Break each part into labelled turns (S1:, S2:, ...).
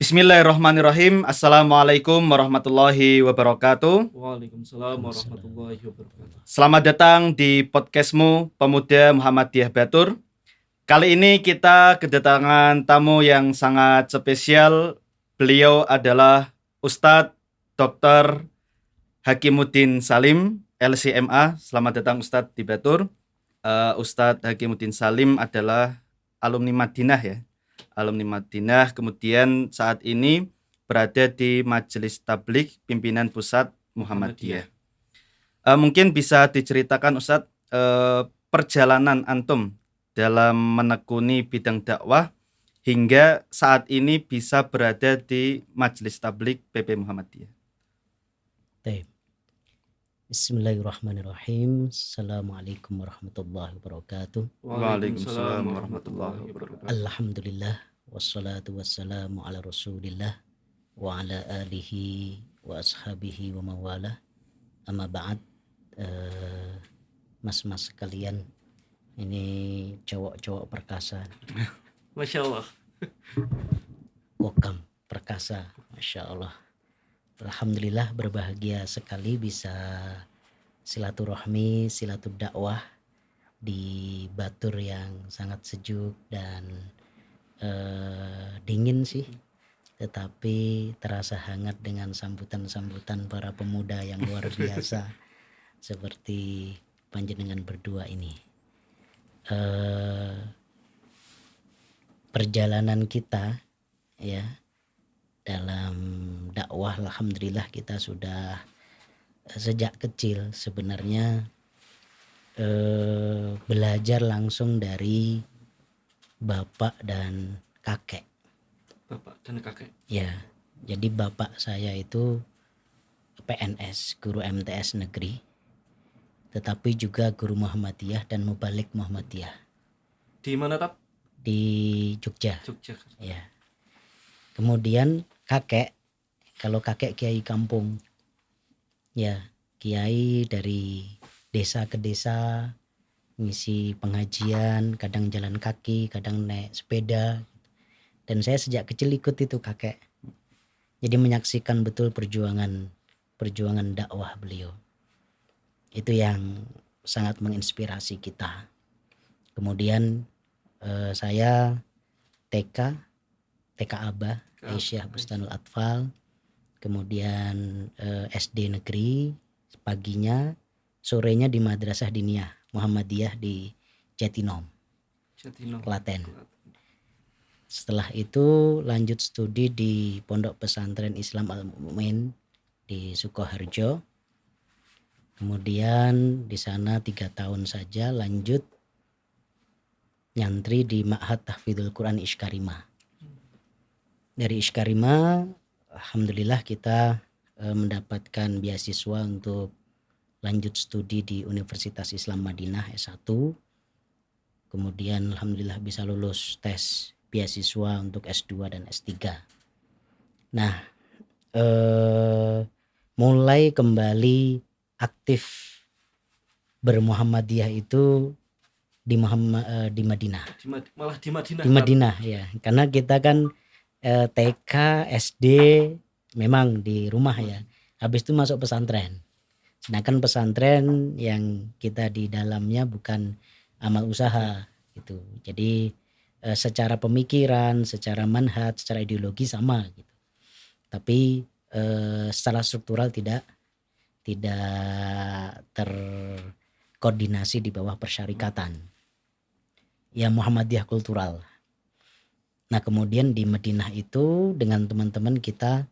S1: Bismillahirrahmanirrahim. Assalamualaikum warahmatullahi wabarakatuh.
S2: Waalaikumsalam
S3: Waalaikumsalam.
S2: warahmatullahi wabarakatuh.
S1: Selamat datang di podcastmu Pemuda Muhammadiyah Batur. Kali ini kita kedatangan tamu yang sangat spesial. Beliau adalah Ustadz Dr. Hakimuddin Salim, LCMA. Selamat datang Ustadz di Batur. Ustadz Hakimuddin Salim adalah alumni Madinah ya. Alumni Madinah, kemudian saat ini berada di Majelis Tabligh Pimpinan Pusat Muhammadiyah. Mungkin bisa diceritakan Ustadz perjalanan antum dalam menekuni bidang dakwah hingga saat ini bisa berada di Majelis Tabligh PP Muhammadiyah.
S3: Baik. Bismillahirrahmanirrahim. Assalamualaikum warahmatullahi wabarakatuh.
S1: Waalaikumsalam warahmatullahi wabarakatuh.
S3: Alhamdulillah wassalatu wassalamu ala Rasulillah wa ala alihi wa ashabihi wa mawala. Amma ba'd, mas-mas sekalian, ini cowok-cowok perkasa,
S2: Masya Allah.
S3: kokam perkasa, Masya Allah. Alhamdulillah berbahagia sekali bisa silaturahmi, dakwah di Batur yang sangat sejuk dan dingin sih, tetapi terasa hangat dengan sambutan-sambutan para pemuda yang luar biasa seperti panjenengan berdua ini. Perjalanan kita ya dalam dakwah, alhamdulillah kita sudah sejak kecil sebenarnya belajar langsung dari bapak dan kakek.
S2: Bapak dan kakek.
S3: Ya, jadi bapak saya itu PNS, guru MTS negeri, tetapi juga guru Muhammadiyah dan mubalik Muhammadiyah
S2: Di mana Tab?
S3: di Jogja.
S2: Jogja.
S3: Ya. Kemudian kakek, kalau kakek kiai kampung, ya kiai dari desa ke desa, ngisi pengajian, kadang jalan kaki, kadang naik sepeda. Dan saya sejak kecil ikut itu kakek. Jadi menyaksikan betul perjuangan dakwah beliau. Itu yang sangat menginspirasi kita. Kemudian saya TK Aba, Aisyah Bustanul Atfal, kemudian SD negeri paginya, sorenya di Madrasah Diniyah Muhammadiyah di Jatinom, Klaten. Setelah itu lanjut studi di Pondok Pesantren Islam Al-Mu'min di Sukoharjo. Kemudian di sana 3 tahun saja lanjut nyantri di Ma'had Tahfidzul Quran Ishkarimah. Dari Ishkarimah alhamdulillah kita mendapatkan beasiswa untuk lanjut studi di Universitas Islam Madinah S1. Kemudian alhamdulillah bisa lulus tes beasiswa untuk S2 dan S3. Nah, mulai kembali aktif bermuhammadiyah itu di Madinah.
S2: Malah di Madinah.
S3: Di Madinah ya, karena kita kan TK, SD memang di rumah ya. Habis itu masuk pesantren. Sedangkan pesantren yang kita di dalamnya bukan amal usaha gitu. Jadi secara pemikiran, secara manhaj, secara ideologi sama gitu. Tapi secara struktural tidak terkoordinasi di bawah persyarikatan. Ya Muhammadiyah kultural. Nah kemudian di Madinah itu dengan teman-teman kita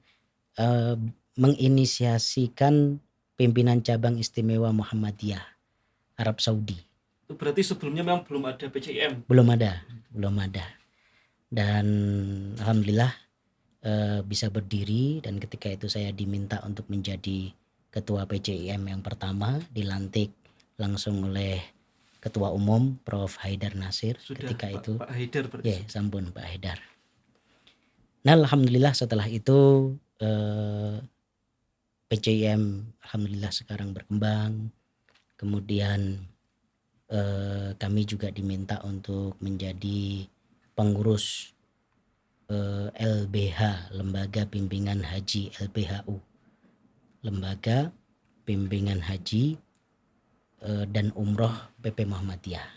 S3: menginisiasikan pimpinan cabang istimewa Muhammadiyah Arab Saudi.
S2: Itu berarti sebelumnya memang belum ada PCIM?
S3: Belum ada. Dan alhamdulillah bisa berdiri, dan ketika itu saya diminta untuk menjadi ketua PCIM yang pertama, dilantik langsung oleh Ketua Umum Prof. Haidar Nasir.
S2: Sudah,
S3: ketika itu
S2: Pak Haidar berarti.
S3: Ya, sampun Pak Haidar. Nah alhamdulillah setelah itu PCIM alhamdulillah sekarang berkembang. Kemudian kami juga diminta untuk menjadi pengurus LBH, Lembaga Bimbingan Haji, LBHU, Lembaga Bimbingan Haji dan Umroh PP Muhammadiyah.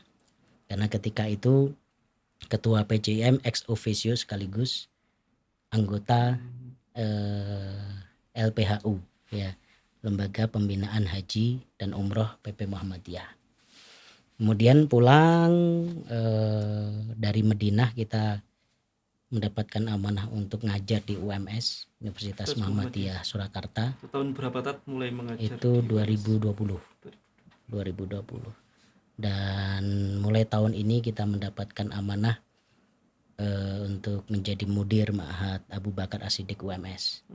S3: Karena ketika itu ketua PCIM ex officio sekaligus anggota LPHU, ya, Lembaga Pembinaan Haji dan Umroh PP Muhammadiyah. Kemudian pulang dari Madinah, kita mendapatkan amanah untuk ngajar di UMS, Universitas
S2: Terus
S3: Muhammadiyah Surakarta.
S2: Itu tahun berapa Tat mulai mengajar?
S3: Itu
S2: di
S3: 2020. Dan mulai tahun ini kita mendapatkan amanah untuk menjadi mudir Ma'had Abu Bakar As-Siddiq UMS.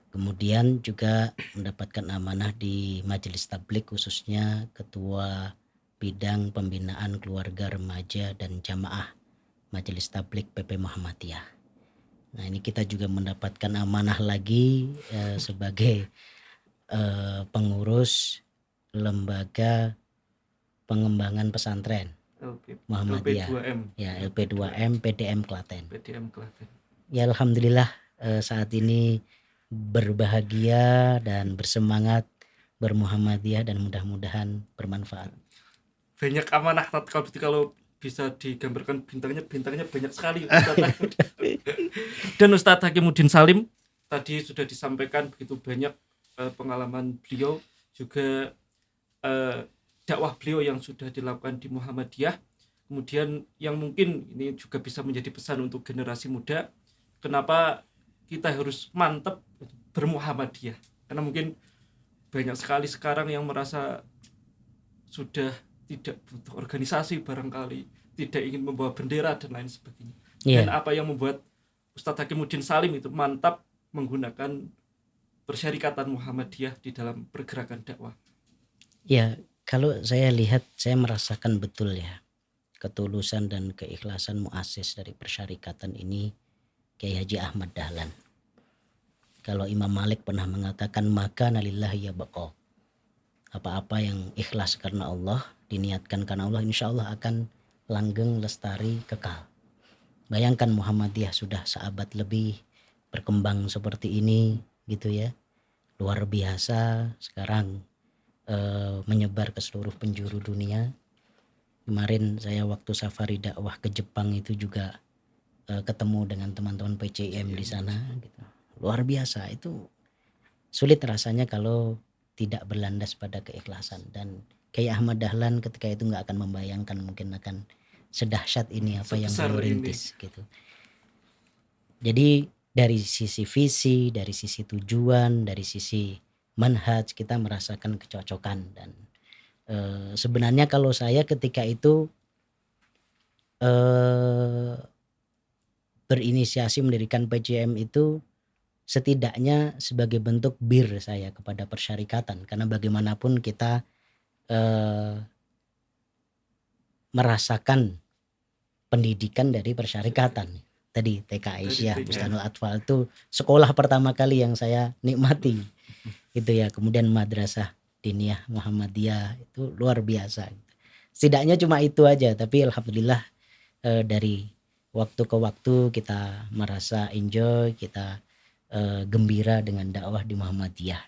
S3: Kemudian juga mendapatkan amanah di Majelis Tablik, khususnya Ketua Bidang Pembinaan Keluarga Remaja dan Jamaah Majelis Tablik PP Muhammadiyah. Nah, ini kita juga mendapatkan amanah lagi sebagai pengurus Lembaga Pengembangan Pesantren Muhammadiyah.
S2: LP2M.
S3: Ya, LP2M PDM Klaten.
S2: PDM Klaten.
S3: Ya, alhamdulillah saat ini berbahagia dan bersemangat bermuhammadiyah, dan mudah-mudahan bermanfaat.
S2: Banyak amanah Tat, kalau bisa digambarkan bintangnya banyak sekali. Dan Ustadz Hakimuddin Salim tadi sudah disampaikan begitu banyak pengalaman beliau, juga dakwah beliau yang sudah dilakukan di Muhammadiyah. Kemudian yang mungkin ini juga bisa menjadi pesan untuk generasi muda, kenapa kita harus mantap bermuhammadiyah, karena mungkin banyak sekali sekarang yang merasa sudah tidak butuh organisasi, barangkali tidak ingin membawa bendera dan lain sebagainya. Dan apa yang membuat Ustadz Hakimuddin Salim itu mantap menggunakan persyarikatan Muhammadiyah di dalam pergerakan dakwah?
S3: Ya, kalau saya lihat, saya merasakan betul ya ketulusan dan keikhlasan muassis dari persyarikatan ini, Kiai Haji Ahmad Dahlan. Kalau Imam Malik pernah mengatakan, maka nalillahi ya baqa, apa-apa yang ikhlas karena Allah, diniatkan karena Allah, insya Allah akan langgeng, lestari, kekal. Bayangkan Muhammadiyah sudah seabad lebih berkembang seperti ini gitu ya, luar biasa. Sekarang menyebar ke seluruh penjuru dunia. Kemarin saya waktu safari dakwah ke Jepang itu juga ketemu dengan teman-teman PCIM di sana gitu. Luar biasa, itu sulit rasanya kalau tidak berlandas pada keikhlasan. Dan Kiai Ahmad Dahlan ketika itu nggak akan membayangkan mungkin akan sedahsyat ini apa yang beliau rintis gitu. Jadi dari sisi visi, dari sisi tujuan, dari sisi manhaj, kita merasakan kecocokan. Dan sebenarnya kalau saya ketika itu berinisiasi mendirikan PCM itu setidaknya sebagai bentuk bir saya kepada persyarikatan, karena bagaimanapun kita merasakan pendidikan dari persyarikatan. Tadi TK Aisyah, Bustanul Atfal itu sekolah pertama kali yang saya nikmati gitu ya. Kemudian Madrasah Diniyah Muhammadiyah itu luar biasa. Setidaknya cuma itu aja, tapi alhamdulillah dari waktu ke waktu kita merasa enjoy, kita gembira dengan dakwah di Muhammadiyah.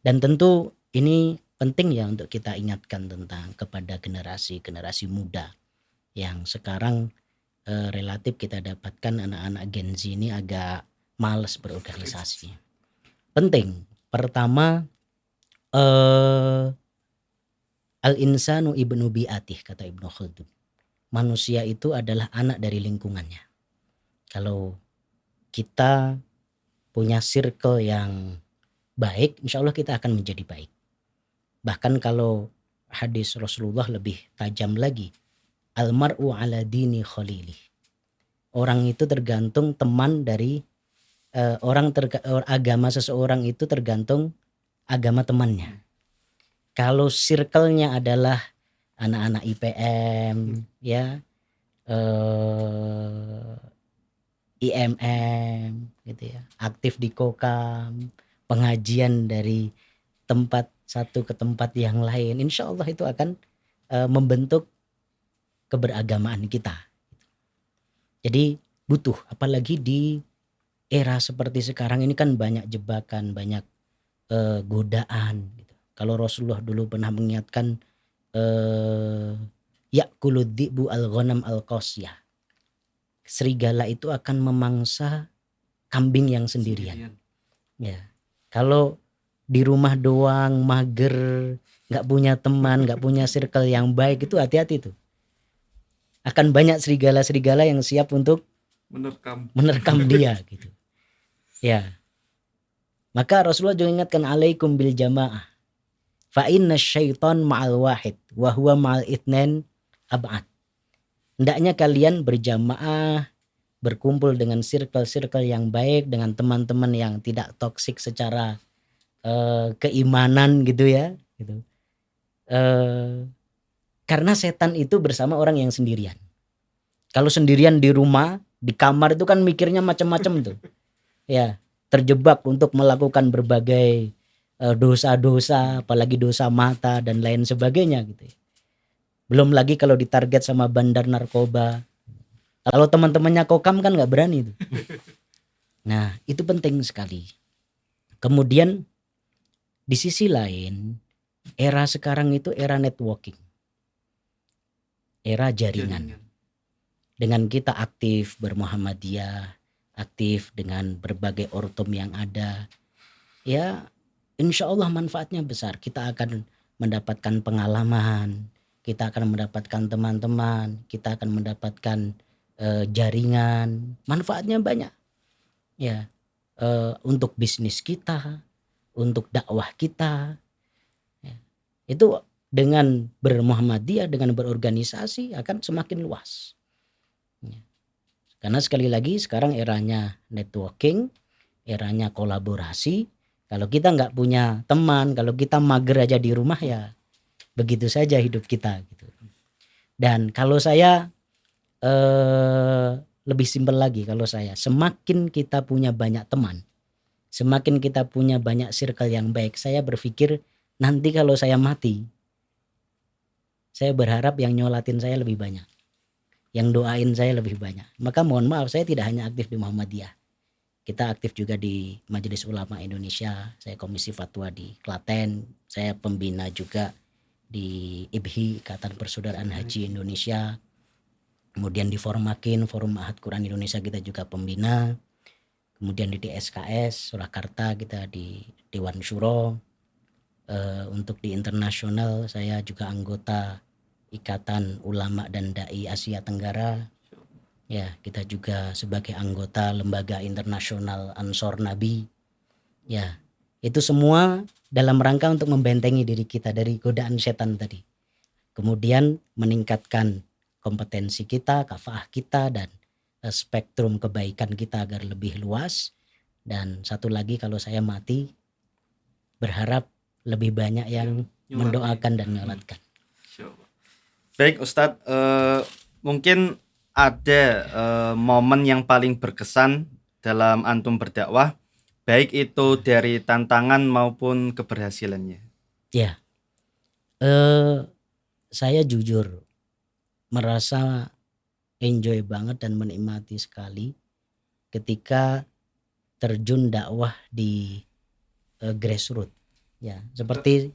S3: Dan tentu ini penting ya untuk kita ingatkan tentang kepada generasi muda yang sekarang relatif kita dapatkan anak-anak Gen Z ini agak malas berorganisasi. Penting. Pertama, al-insanu ibnu bi'atih, kata Ibnu Khaldun. Manusia itu adalah anak dari lingkungannya. Kalau kita punya circle yang baik, insya Allah kita akan menjadi baik. Bahkan kalau hadis Rasulullah lebih tajam lagi, almar'u ala dini khalilih. Orang itu tergantung teman dari agama seseorang itu tergantung agama temannya. Kalau circle-nya adalah anak-anak IPM, ya, IMM, gitu ya, aktif di Kokam, pengajian dari tempat satu ke tempat yang lain, insya Allah itu akan membentuk keberagamaan kita. Jadi butuh, apalagi di era seperti sekarang ini kan banyak jebakan, banyak godaan gitu. Kalau Rasulullah dulu pernah mengingatkan ya'kulud dhi'bu al-ghanam al-qasyah. Serigala itu akan memangsa kambing yang sendirian. Ya. Kalau di rumah doang, mager, nggak punya teman, nggak punya circle yang baik, itu hati-hati tuh. Akan banyak serigala-serigala yang siap untuk menerkam dia gitu. Ya. Maka Rasulullah juga ingatkan alaikum bil jamaah. Fa inna syaitan ma'al wahid wa huwa ma'al itsnain ab'ad. Hendaknya kalian berjamaah, berkumpul dengan circle-circle yang baik, dengan teman-teman yang tidak toksik secara keimanan gitu ya, gitu. Karena setan itu bersama orang yang sendirian. Kalau sendirian di rumah, di kamar itu kan mikirnya macam-macam tuh. Ya, terjebak untuk melakukan berbagai dosa-dosa, apalagi dosa mata dan lain sebagainya gitu ya. Belum lagi kalau ditarget sama bandar narkoba. Kalau teman-temannya kokam kan nggak berani tuh. Nah, itu penting sekali. Kemudian di sisi lain, era sekarang itu era networking. Era jaringan. Dengan kita aktif bermuhammadiyah, aktif dengan berbagai ortom yang ada, ya insya Allah manfaatnya besar. Kita akan mendapatkan pengalaman, kita akan mendapatkan teman-teman, kita akan mendapatkan jaringan, manfaatnya banyak. Ya, untuk bisnis kita, untuk dakwah kita, ya. Itu dengan bermuhammadiyah, dengan berorganisasi akan semakin luas. Ya. Karena sekali lagi sekarang eranya networking, eranya kolaborasi. Kalau kita nggak punya teman, kalau kita mager aja di rumah ya begitu saja hidup kita gitu. Dan kalau saya lebih simpel lagi, kalau saya semakin kita punya banyak teman, semakin kita punya banyak circle yang baik, saya berpikir nanti kalau saya mati, saya berharap yang nyolatin saya lebih banyak, yang doain saya lebih banyak. Maka mohon maaf, saya tidak hanya aktif di Muhammadiyah, kita aktif juga di Majelis Ulama Indonesia, saya komisi fatwa di Klaten, saya pembina juga di IBHI, Ikatan Persaudaraan Haji Indonesia. Kemudian di Formakin, Forum Ahad Quran Indonesia, kita juga pembina. Kemudian di DSKS Surakarta kita di Dewan Syuro. Untuk di internasional saya juga anggota Ikatan Ulama dan Dai Asia Tenggara. Ya, kita juga sebagai anggota Lembaga Internasional Ansor Nabi. Ya, itu semua dalam rangka untuk membentengi diri kita dari godaan setan tadi. Kemudian meningkatkan kompetensi kita, kafaah kita, dan spektrum kebaikan kita agar lebih luas. Dan satu lagi, kalau saya mati, berharap lebih banyak yang mendoakan dan menyolatkan.
S1: Baik Ustadz, mungkin ada momen yang paling berkesan dalam antum berdakwah, baik itu dari tantangan maupun keberhasilannya.
S3: Ya, saya jujur merasa enjoy banget dan menikmati sekali ketika terjun dakwah di grassroots. Ya, seperti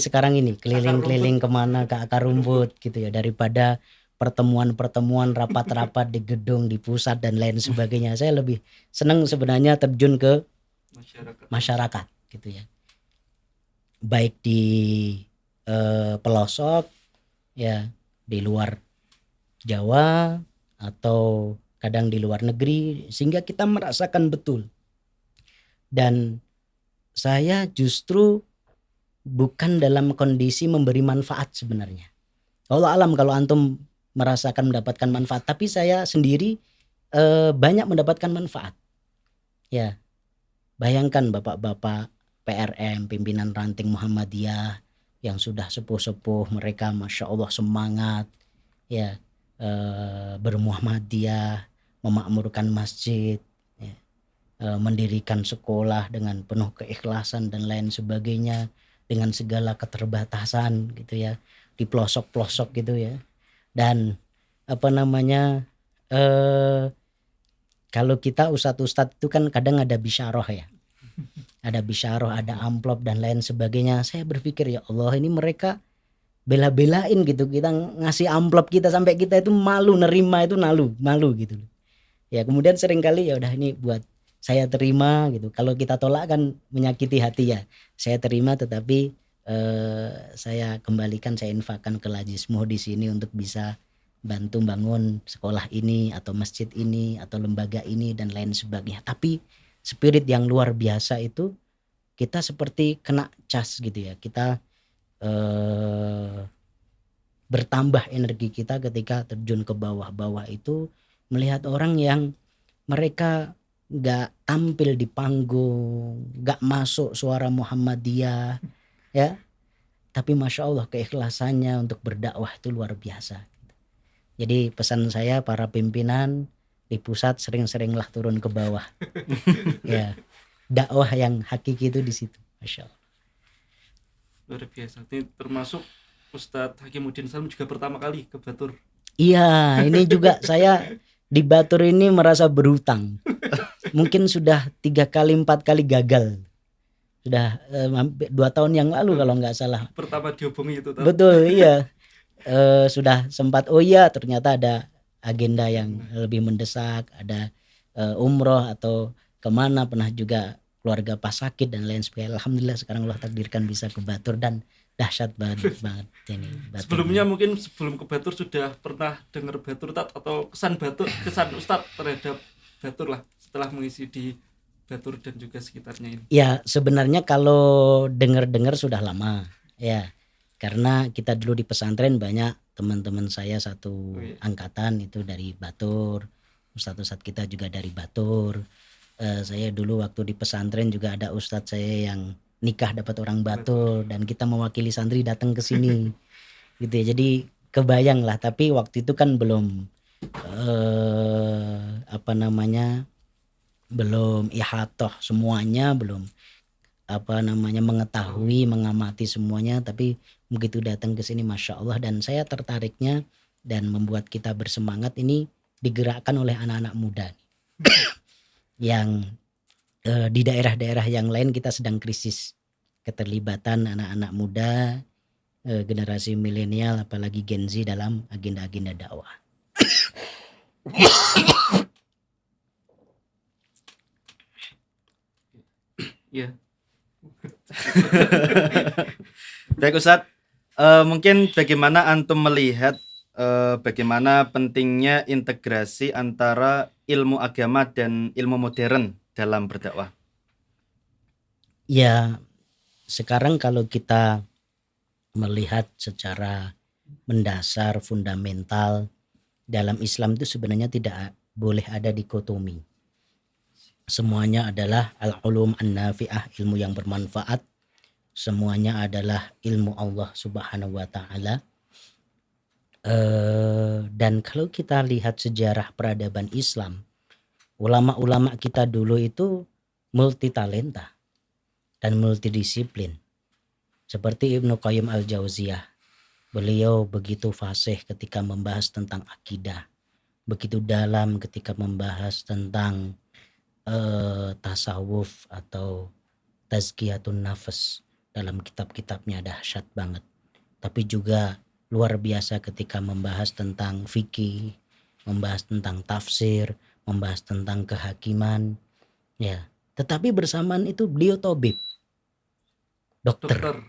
S3: sekarang ini keliling-keliling kemana ke akar rumput gitu ya, daripada pertemuan-pertemuan rapat-rapat di gedung di pusat dan lain sebagainya. Saya lebih senang sebenarnya terjun ke masyarakat gitu ya, baik di pelosok ya, di luar Jawa atau kadang di luar negeri, sehingga kita merasakan betul. Dan saya justru bukan dalam kondisi memberi manfaat sebenarnya. Allah alam kalau antum merasakan mendapatkan manfaat, tapi saya sendiri banyak mendapatkan manfaat. Ya, bayangkan bapak-bapak PRM, pimpinan ranting Muhammadiyah yang sudah sepuh-sepuh, mereka Masya Allah semangat ya, bermuhammadiyah, memakmurkan masjid ya, mendirikan sekolah dengan penuh keikhlasan dan lain sebagainya, dengan segala keterbatasan gitu ya, di pelosok-pelosok gitu ya. Dan Kalau kita ustadz-ustadz itu kan kadang ada bisyarah ya. Ada bisyarah, ada amplop dan lain sebagainya. Saya berpikir ya Allah, ini mereka bela-belain gitu. Kita ngasih amplop kita sampai kita itu malu nerima itu malu gitu. Ya kemudian seringkali ya udah ini buat saya terima gitu. Kalau kita tolak kan menyakiti hati ya. Saya terima tetapi saya kembalikan, saya infakkan ke Lajismu di sini untuk bisa bantu bangun sekolah ini atau masjid ini atau lembaga ini dan lain sebagainya. Tapi spirit yang luar biasa itu kita seperti kena cas gitu ya. Kita bertambah energi kita ketika terjun ke bawah-bawah itu melihat orang yang mereka gak tampil di panggung, gak masuk suara Muhammadiyah ya, tapi Masya Allah keikhlasannya untuk berdakwah itu luar biasa. Jadi pesan saya para pimpinan di pusat sering-seringlah turun ke bawah. Ya, dakwah yang hakiki itu di situ, Masya Allah.
S2: Luar biasa. Ini termasuk Ustadz Hakimuddin Salim juga pertama kali ke Batur.
S3: Iya, ini juga saya di Batur ini merasa berhutang. Mungkin sudah 3 kali 4 kali gagal. Sudah 2 tahun yang lalu kalau nggak salah.
S2: Pertama dihubungi itu.
S3: Betul, iya. Sudah sempat ternyata ada agenda yang lebih mendesak, ada umroh atau kemana, pernah juga keluarga pas sakit dan lain sebagainya. Alhamdulillah sekarang Allah takdirkan bisa ke Batur dan dahsyat banget ini Batur.
S2: Sebelumnya mungkin sebelum ke Batur sudah pernah dengar Batur Tat, atau kesan Ustadz terhadap Batur lah setelah mengisi di Batur dan juga sekitarnya ini.
S3: Ya sebenarnya kalau dengar sudah lama ya, karena kita dulu di pesantren banyak teman-teman saya satu angkatan itu dari Batur, ustadz-ustadz kita juga dari Batur. Saya dulu waktu di pesantren juga ada ustadz saya yang nikah dapat orang Batur dan kita mewakili santri datang ke sini gitu ya. Jadi kebayang lah, tapi waktu itu kan belum belum ihatoh semuanya, belum mengetahui, mengamati semuanya. Tapi begitu datang ke sini Masya Allah, dan saya tertariknya dan membuat kita bersemangat ini digerakkan oleh anak-anak muda yang di daerah-daerah yang lain kita sedang krisis keterlibatan anak-anak muda, generasi milenial apalagi Gen Z dalam agenda-agenda dakwah.
S2: Iya.
S1: Baik Ustadz, mungkin bagaimana antum melihat bagaimana pentingnya integrasi antara ilmu agama dan ilmu modern dalam berdakwah?
S3: Ya, sekarang kalau kita melihat secara mendasar, fundamental, dalam Islam itu sebenarnya tidak boleh ada dikotomi. Semuanya adalah al-ulum an-nafi'ah, ilmu yang bermanfaat. Semuanya adalah ilmu Allah Subhanahu wa taala. Dan kalau kita lihat sejarah peradaban Islam, ulama-ulama kita dulu itu multi talenta dan multidisiplin. Seperti Ibnu Qayyim al-Jauziyah, beliau begitu fasih ketika membahas tentang akidah, begitu dalam ketika membahas tentang tasawuf atau tazkiyatun nafas, dalam kitab-kitabnya dahsyat banget. Tapi juga luar biasa ketika membahas tentang fikih, membahas tentang tafsir, membahas tentang kehakiman, ya. Tetapi bersamaan itu beliau tabib, dokter.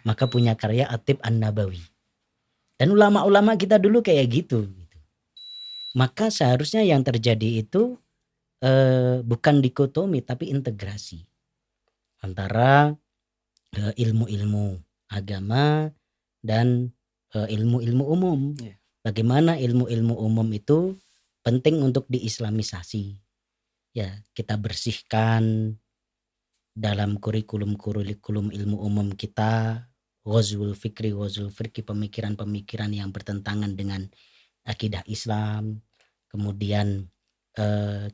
S3: Maka punya karya Atib An-Nabawi. Dan ulama-ulama kita dulu kayak gitu. Maka seharusnya yang terjadi itu bukan dikotomi tapi integrasi antara ilmu-ilmu agama dan ilmu-ilmu umum. Bagaimana ilmu-ilmu umum itu penting untuk diislamisasi. Ya, kita bersihkan dalam kurikulum ilmu umum kita, ghazwul fikri, pemikiran-pemikiran yang bertentangan dengan akidah Islam. Kemudian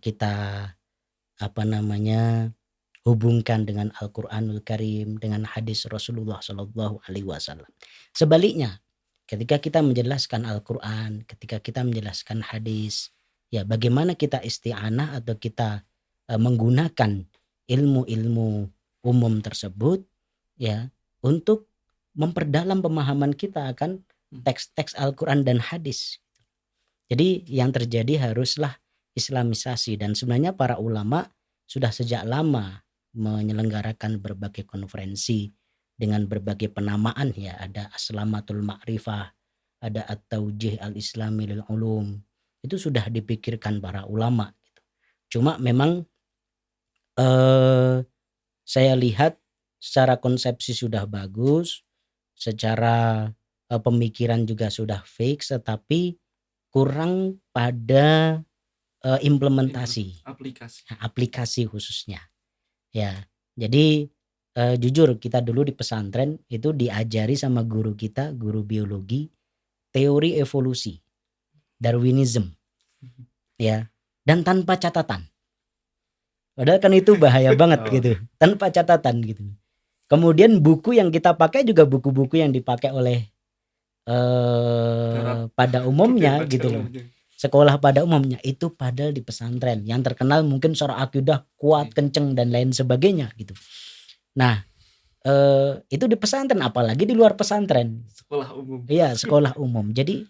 S3: kita hubungkan dengan Al-Quranul Karim, dengan hadis Rasulullah Sallallahu Alaihi Wasallam. Sebaliknya, ketika kita menjelaskan Al-Quran, ketika kita menjelaskan hadis, Ya, bagaimana kita isti'anah atau kita menggunakan ilmu-ilmu umum tersebut ya untuk memperdalam pemahaman kita akan teks-teks Al-Quran dan hadis. Jadi yang terjadi haruslah Islamisasi, dan sebenarnya para ulama sudah sejak lama menyelenggarakan berbagai konferensi dengan berbagai penamaan ya, ada Aslamatul Ma'rifah, ada At-Taujih Al-Islami lil Ulum. Itu sudah dipikirkan para ulama gitu. Cuma memang saya lihat secara konsepsi sudah bagus, secara pemikiran juga sudah fix, tetapi kurang pada implementasi aplikasi khususnya ya. Jadi jujur kita dulu di pesantren itu diajari sama guru kita, guru biologi, teori evolusi Darwinism ya, dan tanpa catatan. Padahal kan itu bahaya banget gitu, tanpa catatan gitu. Kemudian buku yang kita pakai juga buku-buku yang dipakai oleh pada umumnya gitu loh. Sekolah pada umumnya itu padahal di pesantren yang terkenal mungkin secara akidah kuat, kenceng dan lain sebagainya gitu. Nah, itu di pesantren, apalagi di luar pesantren.
S2: Sekolah umum.
S3: Iya, sekolah umum. Jadi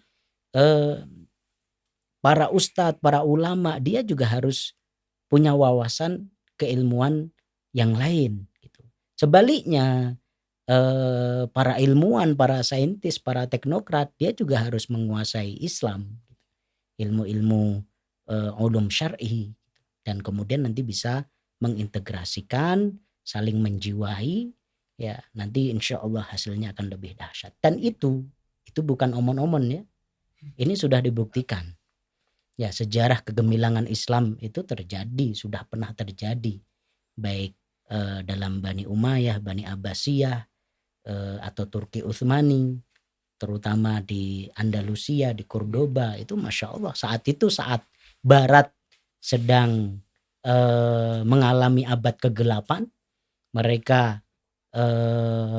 S3: para ustadz, para ulama dia juga harus punya wawasan keilmuan yang lain gitu. Sebaliknya para ilmuwan, para saintis, para teknokrat dia juga harus menguasai Islam, ilmu-ilmu ulum syar'i, dan kemudian nanti bisa mengintegrasikan, saling menjiwai ya, nanti insya Allah hasilnya akan lebih dahsyat. Dan itu bukan omon-omon ya, ini sudah dibuktikan ya. Sejarah kegemilangan Islam itu terjadi, sudah pernah terjadi, baik dalam Bani Umayyah, Bani Abbasiyah atau Turki Utsmani, terutama di Andalusia, di Cordoba. Itu Masya Allah saat itu, saat Barat sedang mengalami abad kegelapan, mereka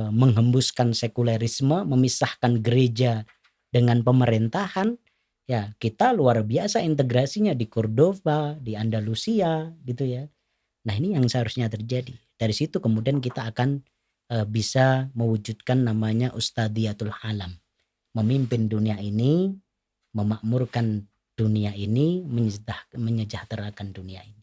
S3: menghembuskan sekulerisme, memisahkan gereja dengan pemerintahan ya. Kita luar biasa integrasinya di Cordoba, di Andalusia gitu ya. Nah ini yang seharusnya terjadi. Dari situ kemudian kita akan bisa mewujudkan namanya Ustadiyatul Alam, memimpin dunia ini, memakmurkan dunia ini, menyejahterakan dunia ini.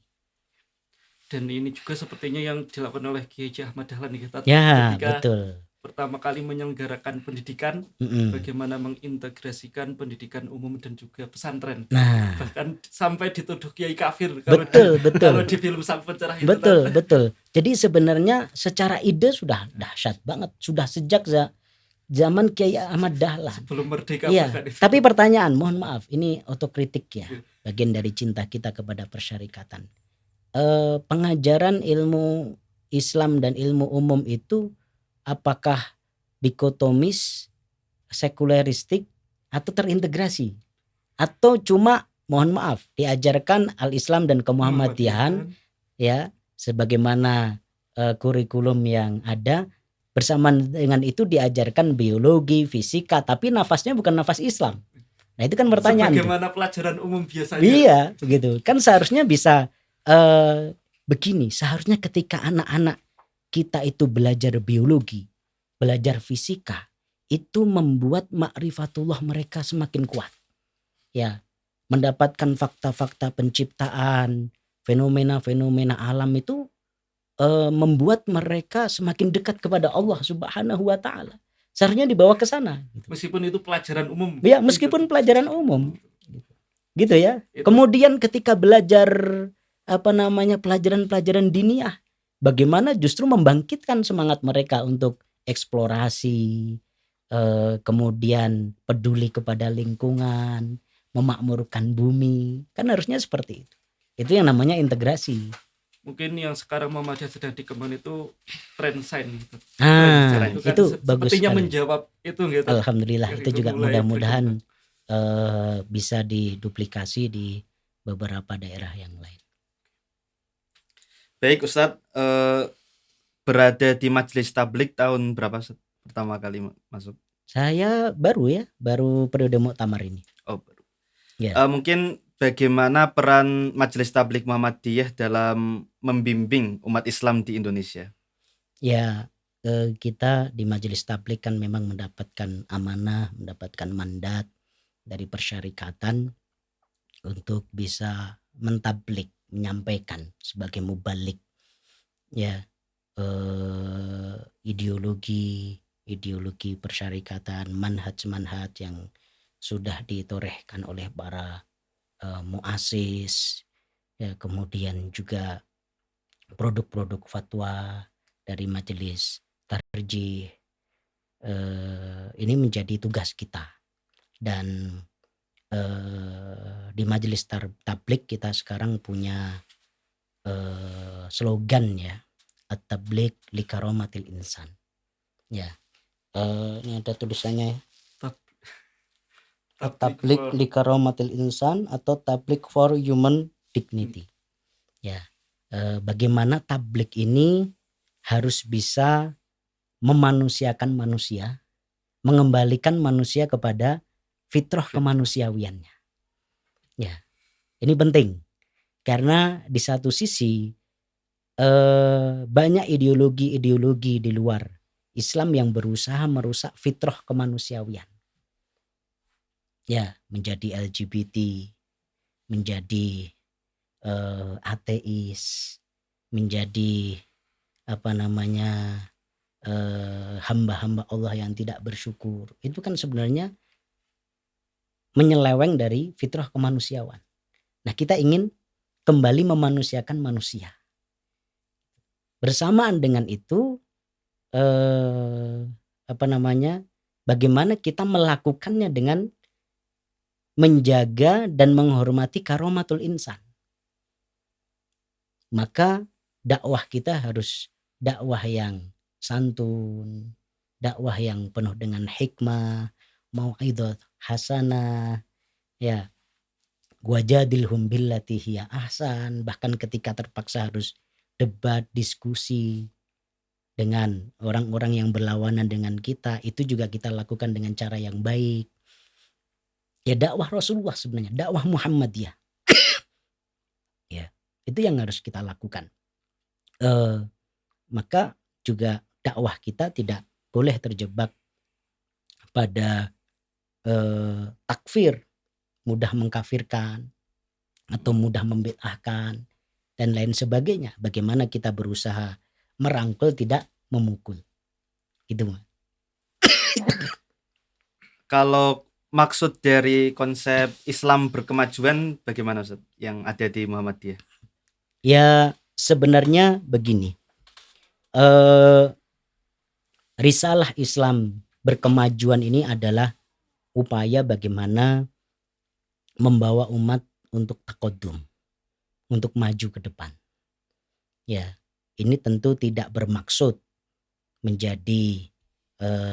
S2: Dan ini juga sepertinya yang dilakukan oleh Kiai Ahmad Dahlan kita
S3: Ya,
S2: ketika
S3: betul.
S2: pertama kali menyelenggarakan pendidikan, bagaimana mengintegrasikan pendidikan umum dan juga pesantren.
S3: Nah,
S2: bahkan sampai dituduh kiai kafir
S3: betul.
S2: kalau di film Sang Pencerah itu.
S3: Betul. Jadi sebenarnya secara ide sudah dahsyat banget, sudah sejak zaman Kiai Ahmad Dahlan.
S2: Sebelum merdeka.
S3: Iya. Tapi pertanyaan, mohon maaf, ini otokritik ya, bagian dari cinta kita kepada persyarikatan. Pengajaran ilmu Islam dan ilmu umum itu apakah dikotomis, sekuleristik, atau terintegrasi, atau cuma mohon maaf diajarkan al-Islam dan kemuhammadiyahan ya sebagaimana kurikulum yang ada, bersamaan dengan itu diajarkan biologi, fisika, tapi nafasnya bukan nafas Islam. Nah itu kan pertanyaan.
S2: Sebagaimana pelajaran umum biasanya.
S3: Iya, gitu. Kan seharusnya bisa begini, seharusnya ketika anak-anak kita itu belajar biologi, belajar fisika, itu membuat ma'rifatullah mereka semakin kuat. Ya, mendapatkan fakta-fakta penciptaan, fenomena-fenomena alam itu membuat mereka semakin dekat kepada Allah Subhanahu wa taala. Seharusnya dibawa ke sana gitu.
S2: Meskipun itu pelajaran umum.
S3: Ya, meskipun pelajaran umum. Gitu ya. Kemudian ketika belajar pelajaran-pelajaran diniyah, bagaimana justru membangkitkan semangat mereka untuk eksplorasi, kemudian peduli kepada lingkungan, memakmurkan bumi. Kan harusnya seperti itu. Itu yang namanya integrasi.
S2: Mungkin yang sekarang Muhammadiyah sedang dikembangkan itu tren sains.
S3: Itu bagus
S2: sepertinya
S3: sekali.
S2: menjawab itu gitu.
S3: Alhamdulillah, itu juga mudah-mudahan bisa diduplikasi di beberapa daerah yang lain.
S1: Baik Ustadz, berada di Majelis Tabligh tahun berapa pertama kali masuk?
S3: Saya baru periode muktamar ini.
S1: Oh baru.
S3: Ya.
S1: Mungkin bagaimana peran Majelis Tabligh Muhammadiyah dalam membimbing umat Islam di Indonesia?
S3: Ya, kita di Majelis Tabligh kan memang mendapatkan amanah, mendapatkan mandat dari persyarikatan untuk bisa mentablik, menyampaikan sebagai mubalik ya ideologi persyarikatan, manhaj yang sudah ditorehkan oleh para muasis, ya kemudian juga produk-produk fatwa dari majelis tarjih. Ini menjadi tugas kita, dan di majelis tabligh kita sekarang punya slogan ya, at-tabligh li karomatil insan ya. Ini ada tulisannya ya,
S2: Tab-
S3: tabligh li karomatil insan atau tabligh for human dignity ya. Bagaimana tabligh ini harus bisa memanusiakan manusia, mengembalikan manusia kepada fitrah kemanusiawiannya ya. Ini penting karena di satu sisi banyak ideologi di luar Islam yang berusaha merusak fitrah kemanusiawian ya, menjadi LGBT, menjadi ateis, menjadi hamba-hamba Allah yang tidak bersyukur. Itu kan sebenarnya menyeleweng dari fitrah kemanusiaan. Nah, kita ingin kembali memanusiakan manusia. Bersamaan dengan itu bagaimana kita melakukannya dengan menjaga dan menghormati karomatul insan. Maka dakwah kita harus dakwah yang santun, dakwah yang penuh dengan hikmah, mau'idhah hasanah ya, wajadilhum billati hiya ahsan. Bahkan ketika terpaksa harus debat, diskusi dengan orang-orang yang berlawanan dengan kita, itu juga kita lakukan dengan cara yang baik ya. Dakwah Rasulullah sebenarnya, dakwah Muhammadiyah ya, itu yang harus kita lakukan. Maka juga dakwah kita tidak boleh terjebak pada takfir, mudah mengkafirkan atau mudah membid'ahkan dan lain sebagainya. Bagaimana kita berusaha merangkul, tidak memukul, gitu.
S1: Kalau maksud dari konsep Islam berkemajuan bagaimana Ustaz yang ada di Muhammadiyah?
S3: Ya sebenarnya begini, risalah Islam berkemajuan ini adalah upaya bagaimana membawa umat untuk takodum, untuk maju ke depan ya. Ini tentu tidak bermaksud menjadi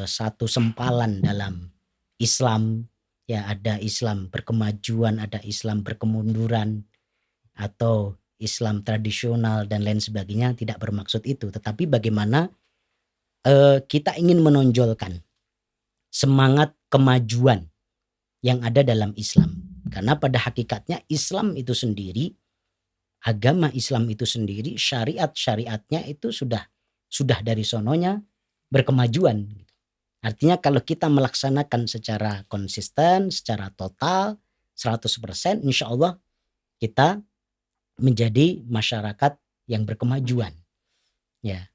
S3: satu sempalan dalam Islam ya. Ada Islam berkemajuan, ada Islam berkemunduran, atau Islam tradisional dan lain sebagainya. Tidak bermaksud itu, tetapi bagaimana kita ingin menonjolkan semangat kemajuan yang ada dalam Islam. Karena pada hakikatnya Islam itu sendiri, agama Islam itu sendiri, syariatnya itu sudah dari sononya berkemajuan. Artinya kalau kita melaksanakan secara konsisten, secara total 100%, insya Allah kita menjadi masyarakat yang berkemajuan ya.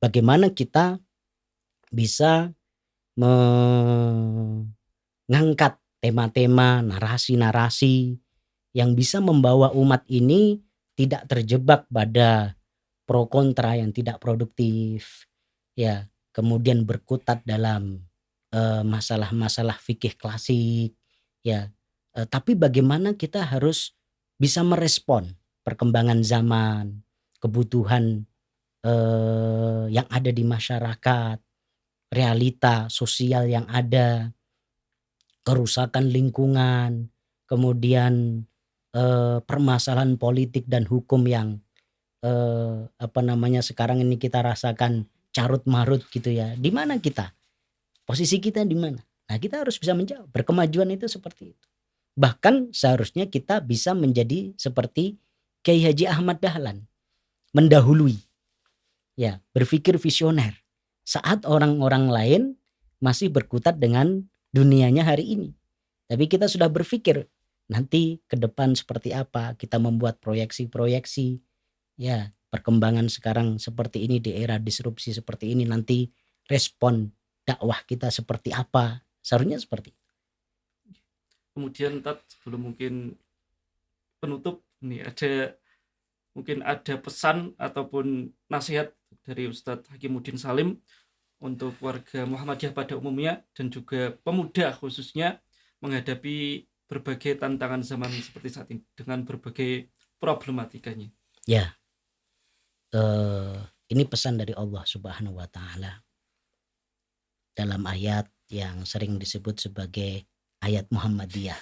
S3: Bagaimana kita bisa mengangkat tema-tema, narasi-narasi yang bisa membawa umat ini tidak terjebak pada pro kontra yang tidak produktif ya, kemudian berkutat dalam masalah-masalah fikih klasik ya. Tapi bagaimana kita harus bisa merespon perkembangan zaman, kebutuhan yang ada di masyarakat, realita sosial yang ada, kerusakan lingkungan, kemudian permasalahan politik dan hukum yang sekarang ini kita rasakan carut marut gitu ya. Di mana kita? Posisi kita di mana? Nah, kita harus bisa menjawab. Berkemajuan itu seperti itu. Bahkan seharusnya kita bisa menjadi seperti Kiai Haji Ahmad Dahlan, mendahului, ya, berpikir visioner. Saat orang-orang lain masih berkutat dengan dunianya hari ini. Tapi kita sudah berpikir nanti ke depan seperti apa, kita membuat proyeksi-proyeksi, ya, perkembangan sekarang seperti ini, di era disrupsi seperti ini, nanti respon dakwah kita seperti apa. Seharusnya seperti itu.
S2: Kemudian Tat, sebelum mungkin penutup nih, mungkin ada pesan ataupun nasihat dari Ustadz Hakimuddin Salim untuk warga Muhammadiyah pada umumnya dan juga pemuda khususnya menghadapi berbagai tantangan zaman seperti saat ini dengan berbagai problematikanya.
S3: Ya, ini pesan dari Allah Subhanahu wa Ta'ala dalam ayat yang sering disebut sebagai ayat Muhammadiyah.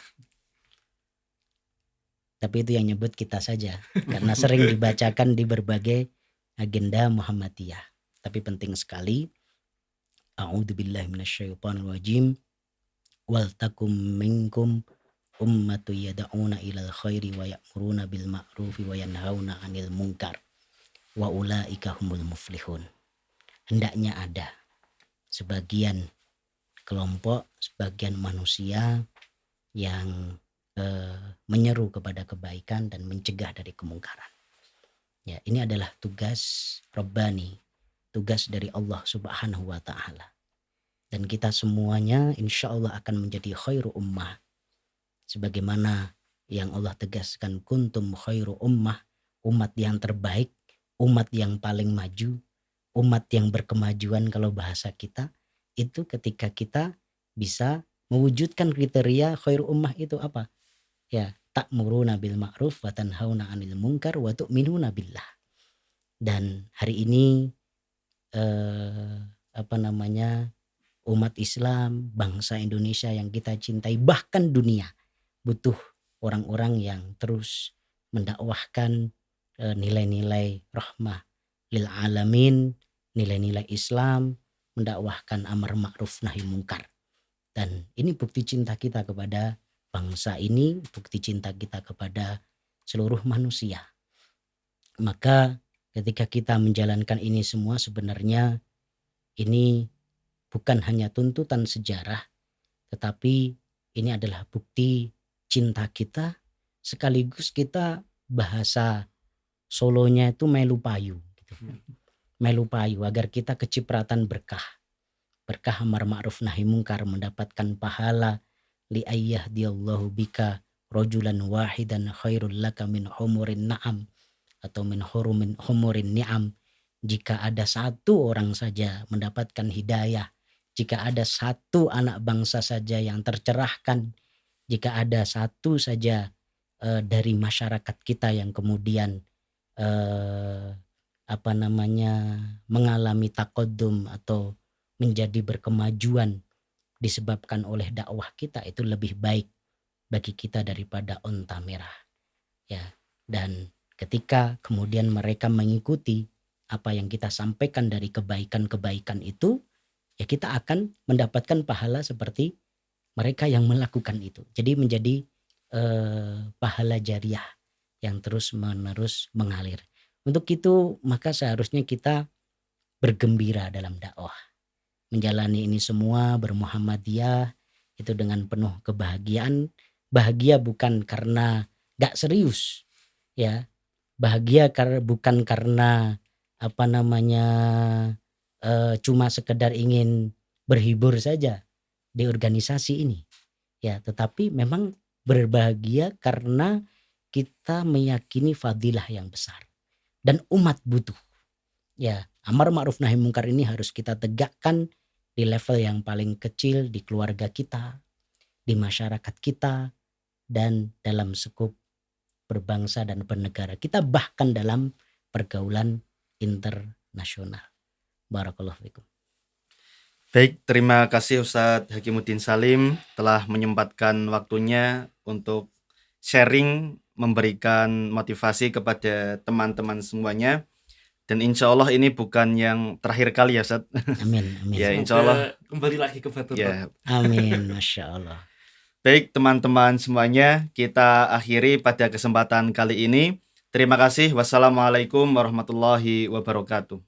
S3: Tapi itu yang nyebut kita saja karena sering dibacakan di berbagai agenda Muhammadiyah. Tapi penting sekali. A'udzubillahi minasyaitonir rajim. Wal takum minkum ummatu yad'una ilal khairi wa ya'muruna bil ma'rufi wa yanhauna 'anil munkar wa ulaika humul muflihun. Hendaknya ada sebagian kelompok, sebagian manusia yang menyeru kepada kebaikan dan mencegah dari kemungkaran. Ya, ini adalah tugas Rabbani, tugas dari Allah Subhanahu wa Ta'ala. Dan kita semuanya insya Allah akan menjadi khairu ummah. Sebagaimana yang Allah tegaskan, kuntum khairu ummah, umat yang terbaik, umat yang paling maju, umat yang berkemajuan kalau bahasa kita, itu ketika kita bisa mewujudkan kriteria khairu ummah itu apa? Ya, ta'muruna bil ma'ruf wa tanhauna 'anil munkar wa tu'minuna billah. Dan hari ini umat Islam, bangsa Indonesia yang kita cintai, bahkan dunia butuh orang-orang yang terus mendakwahkan nilai-nilai rahmah lil alamin, nilai-nilai Islam, mendakwahkan amar ma'ruf nahi mungkar. Dan ini bukti cinta kita kepada bangsa ini, bukti cinta kita kepada seluruh manusia. Maka ketika kita menjalankan ini semua, sebenarnya ini bukan hanya tuntutan sejarah, tetapi ini adalah bukti cinta kita, sekaligus kita bahasa Solonya itu melu payu gitu. Melu payu agar kita kecipratan berkah amar ma'ruf nahi mungkar, mendapatkan pahala li ayyahdiyallahu bika rajulan wahidan khairul laka min humurin na'am, atau min humurin ni'am. Jika ada satu orang saja mendapatkan hidayah, jika ada satu anak bangsa saja yang tercerahkan, jika ada satu saja dari masyarakat kita yang kemudian mengalami taqaddum atau menjadi berkemajuan disebabkan oleh dakwah kita, itu lebih baik bagi kita daripada onta merah. Ya, dan ketika kemudian mereka mengikuti apa yang kita sampaikan dari kebaikan-kebaikan itu, ya kita akan mendapatkan pahala seperti mereka yang melakukan itu. Jadi menjadi pahala jariah yang terus-menerus mengalir. Untuk itu maka seharusnya kita bergembira dalam dakwah. Menjalani ini semua bermuhammadiyah itu dengan penuh kebahagiaan. Bahagia bukan karena gak serius, ya. Bahagia bukan karena cuma sekedar ingin berhibur saja di organisasi ini, ya. Tetapi memang berbahagia karena kita meyakini fadilah yang besar dan umat butuh, ya. Amar ma'ruf nahi mungkar ini harus kita tegakkan di level yang paling kecil, di keluarga kita, di masyarakat kita, dan dalam skup berbangsa dan bernegara kita, bahkan dalam pergaulan internasional. Barakallahu fikum.
S1: Baik, terima kasih Ustadz Hakimuddin Salim telah menyempatkan waktunya untuk sharing, memberikan motivasi kepada teman-teman semuanya. Dan insya Allah ini bukan yang terakhir kali ya Ustadz.
S3: Amin, amin.
S1: Ya, insya Allah
S2: kembali lagi ke Batur.
S1: ya.
S3: Amin, Masya Allah.
S1: Baik teman-teman semuanya, kita akhiri pada kesempatan kali ini. Terima kasih. Wassalamualaikum warahmatullahi wabarakatuh.